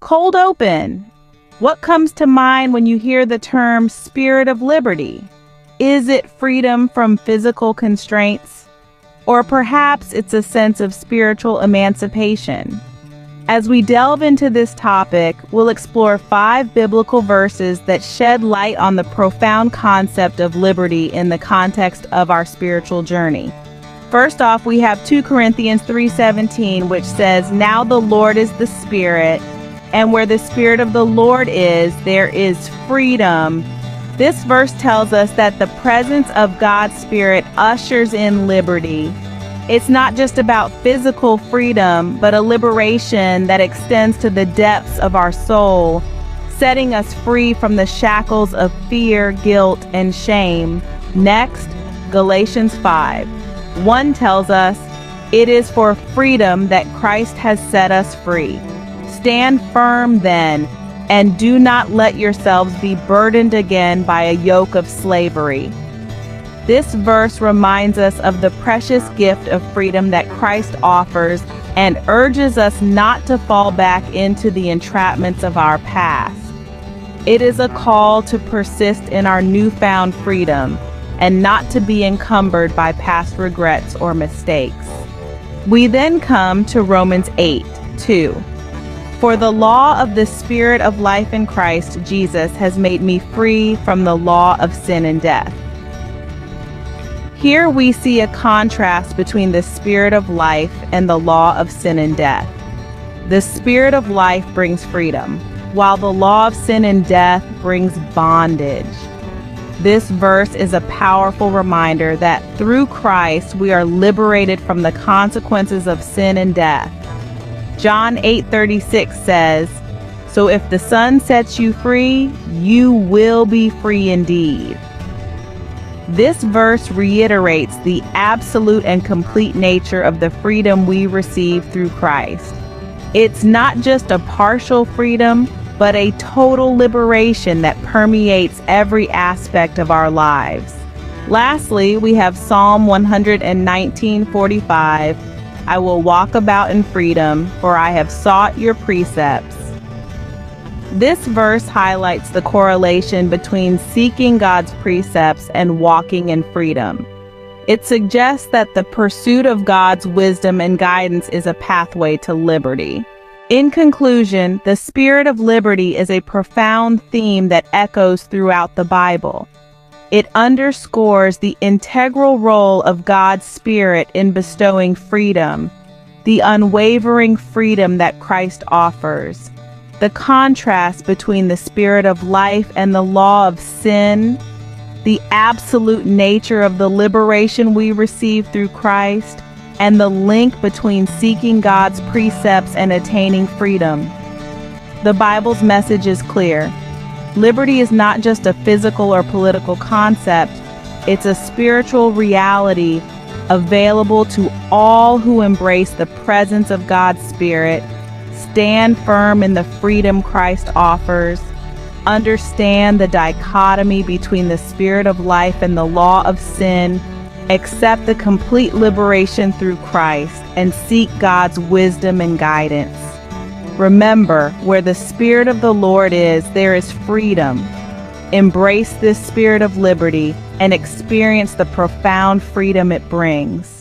Cold open. What comes to mind when you hear the term spirit of liberty? Is it freedom from physical constraints? Or perhaps it's a sense of spiritual emancipation? As we delve into this topic, we'll explore 5 biblical verses that shed light on the profound concept of liberty in the context of our spiritual journey. First off, we have 2 Corinthians 3:17, which says, "Now the Lord is the Spirit, and where the Spirit of the Lord is, there is freedom." This verse tells us that the presence of God's Spirit ushers in liberty. It's not just about physical freedom, but a liberation that extends to the depths of our soul, setting us free from the shackles of fear, guilt, and shame. Next, Galatians 5:1 tells us, "It is for freedom that Christ has set us free. Stand firm then, and do not let yourselves be burdened again by a yoke of slavery." This verse reminds us of the precious gift of freedom that Christ offers and urges us not to fall back into the entrapments of our past. It is a call to persist in our newfound freedom and not to be encumbered by past regrets or mistakes. We then come to Romans 8:2. "For the law of the Spirit of life in Christ Jesus has made me free from the law of sin and death." Here we see a contrast between the Spirit of life and the law of sin and death. The Spirit of life brings freedom, while the law of sin and death brings bondage. This verse is a powerful reminder that through Christ we are liberated from the consequences of sin and death. John 8:36 says, "So if the Son sets you free, you will be free indeed." This verse reiterates the absolute and complete nature of the freedom we receive through Christ. It's not just a partial freedom, but a total liberation that permeates every aspect of our lives. Lastly, we have Psalm 119:45, "I will walk about in freedom, for I have sought your precepts." This verse highlights the correlation between seeking God's precepts and walking in freedom. It suggests that the pursuit of God's wisdom and guidance is a pathway to liberty. In conclusion, the spirit of liberty is a profound theme that echoes throughout the Bible. It underscores the integral role of God's Spirit in bestowing freedom, the unwavering freedom that Christ offers. The contrast between the Spirit of life and the law of sin, the absolute nature of the liberation we receive through Christ, and the link between seeking God's precepts and attaining freedom. The Bible's message is clear. Liberty is not just a physical or political concept, it's a spiritual reality available to all who embrace the presence of God's Spirit, stand firm in the freedom Christ offers, understand the dichotomy between the Spirit of life and the law of sin, accept the complete liberation through Christ, and seek God's wisdom and guidance. Remember, where the Spirit of the Lord is, there is freedom. Embrace this spirit of liberty and experience the profound freedom it brings.